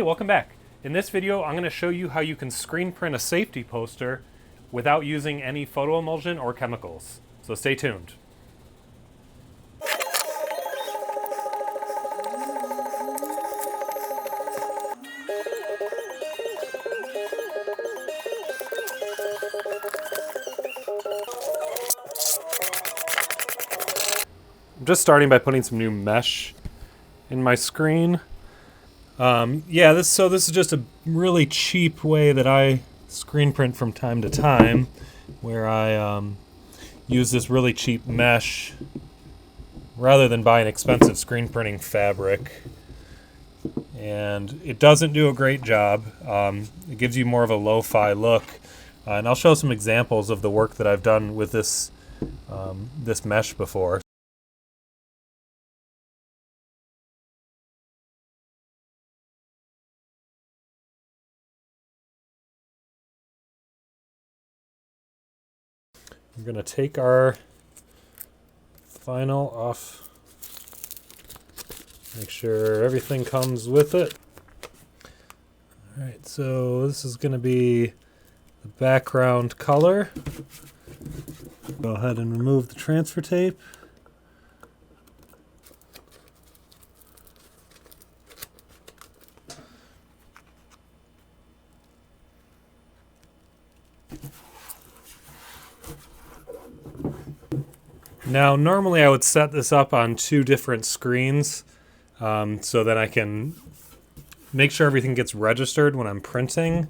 welcome back. In this video, I'm going to show you how you can screen print a safety poster without using any photo emulsion or chemicals. So stay tuned. I'm just starting by putting some new mesh in my screen. This is just a really cheap way that I screen print from time to time, where I use this really cheap mesh rather than buy an expensive screen printing fabric. And it doesn't do a great job. It gives you more of a lo-fi look. And I'll show some examples of the work that I've done with this mesh before. We're going to take our vinyl off, make sure everything comes with it. Alright, so this is going to be the background color. Go ahead and remove the transfer tape. Now, normally I would set this up on two different screens so that I can make sure everything gets registered when I'm printing.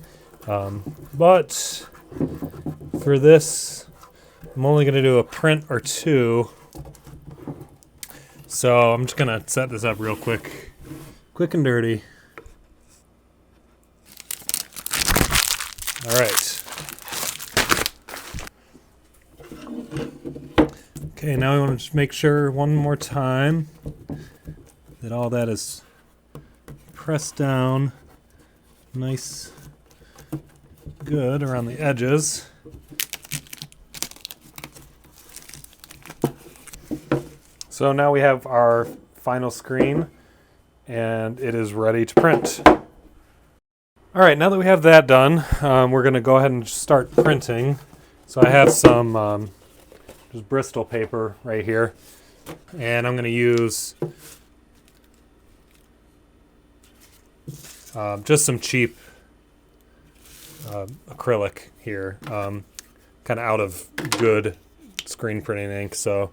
But for this, I'm only going to do a print or two. So I'm just going to set this up real quick and dirty. All right. Okay, now I want to just make sure one more time that all that is pressed down nice, good around the edges. So now we have our final screen and it is ready to print. All right, now that we have that done, we're going to go ahead and start printing. So I have some just Bristol paper right here, and I'm going to use just some cheap acrylic here, kind of out of good screen printing ink. So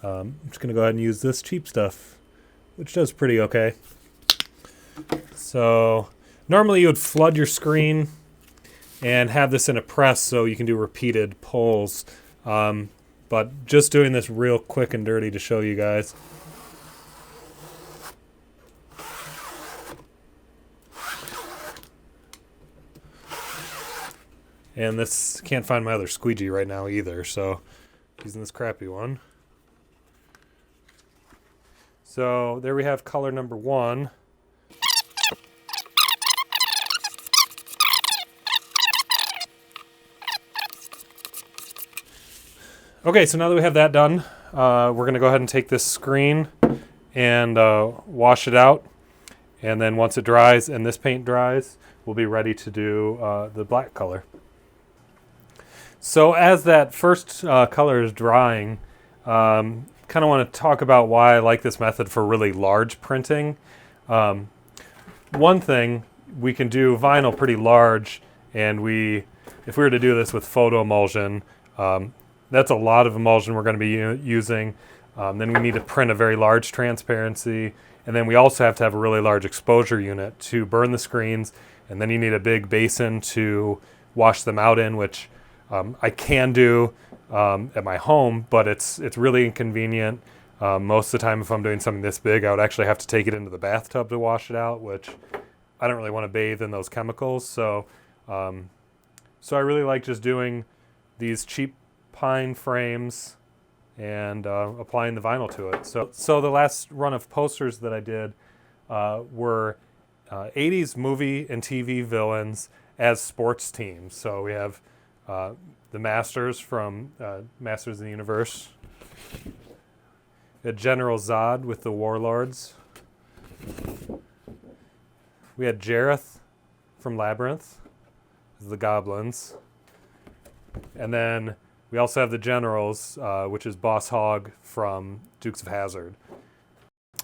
I'm just going to go ahead and use this cheap stuff, which does pretty okay. So normally you would flood your screen and have this in a press so you can do repeated pulls. But just doing this real quick and dirty to show you guys. And this, can't find my other squeegee right now either, so using this crappy one. So there we have color number 1. Okay, so now that we have that done, we're going to go ahead and take this screen and wash it out. And then once it dries and this paint dries, we'll be ready to do the black color. So as that first color is drying, kind of want to talk about why I like this method for really large printing. One thing, we can do vinyl pretty large, and if we were to do this with photo emulsion, that's a lot of emulsion we're going to be using. Then we need to print a very large transparency. And then we also have to have a really large exposure unit to burn the screens. And then you need a big basin to wash them out in, which I can do at my home, but it's really inconvenient. Most of the time, if I'm doing something this big, I would actually have to take it into the bathtub to wash it out, which I don't really want to bathe in those chemicals. So I really like just doing these cheap pine frames and applying the vinyl to it. So the last run of posters that I did were 80s movie and TV villains as sports teams. So we have the Masters from Masters of the Universe, General Zod with the Warlords, We had Jareth from Labyrinth, the goblins. And then we also have the generals, which is Boss Hogg from Dukes of Hazzard.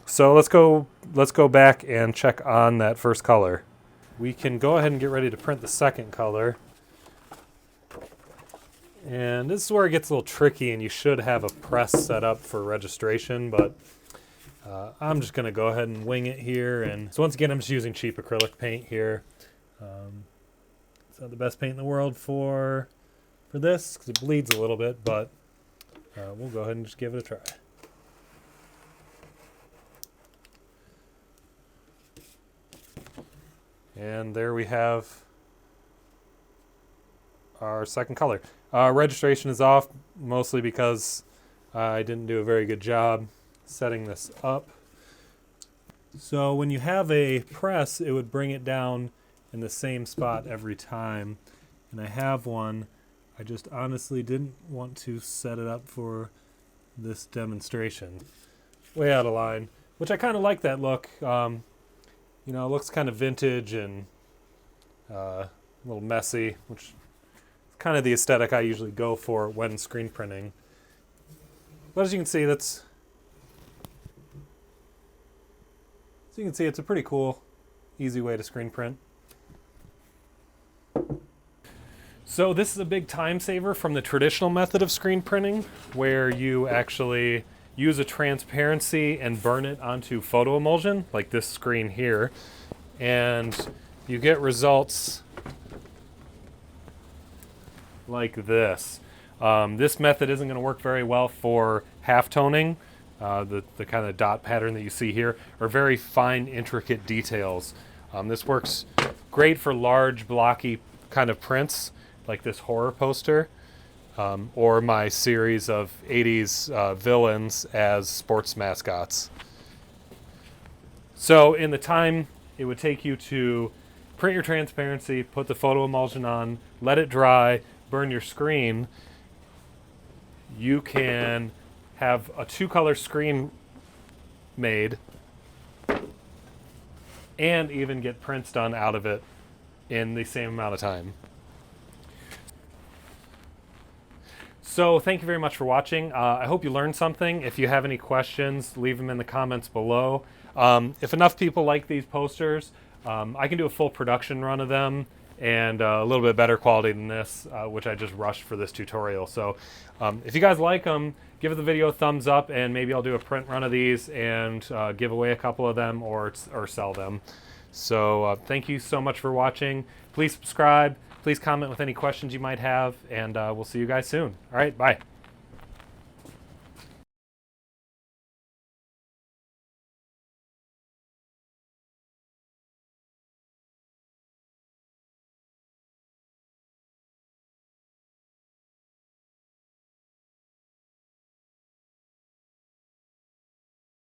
So let's go back and check on that first color. We can go ahead and get ready to print the second color. And this is where it gets a little tricky, and you should have a press set up for registration, but I'm just going to go ahead and wing it here. And so once again, I'm just using cheap acrylic paint here. It's not the best paint in the world for this because it bleeds a little bit, but we'll go ahead and just give it a try. And there we have our second color. Registration is off, mostly because I didn't do a very good job setting this up. So when you have a press, it would bring it down in the same spot every time. And I have one. I just honestly didn't want to set it up for this demonstration. Way out of line, which I kind of like that look. You know, it looks kind of vintage and a little messy, which is kind of the aesthetic I usually go for when screen printing. But as you can see, it's a pretty cool, easy way to screen print. So this is a big time saver from the traditional method of screen printing, where you actually use a transparency and burn it onto photo emulsion, like this screen here, and you get results like this. This method isn't going to work very well for halftoning. The kind of dot pattern that you see here, or very fine, intricate details. This works great for large, blocky kind of prints, like this horror poster. Or my series of 80s villains as sports mascots. So in the time it would take you to print your transparency, put the photo emulsion on, let it dry, burn your screen, you can have a 2-color screen made and even get prints done out of it in the same amount of time. So thank you very much for watching. I hope you learned something. If you have any questions, leave them in the comments below. If enough people like these posters, I can do a full production run of them and a little bit better quality than this, which I just rushed for this tutorial. So if you guys like them, give the video a thumbs up, and maybe I'll do a print run of these and give away a couple of them or sell them. So thank you so much for watching. Please subscribe. Please comment with any questions you might have, and we'll see you guys soon. All right, bye.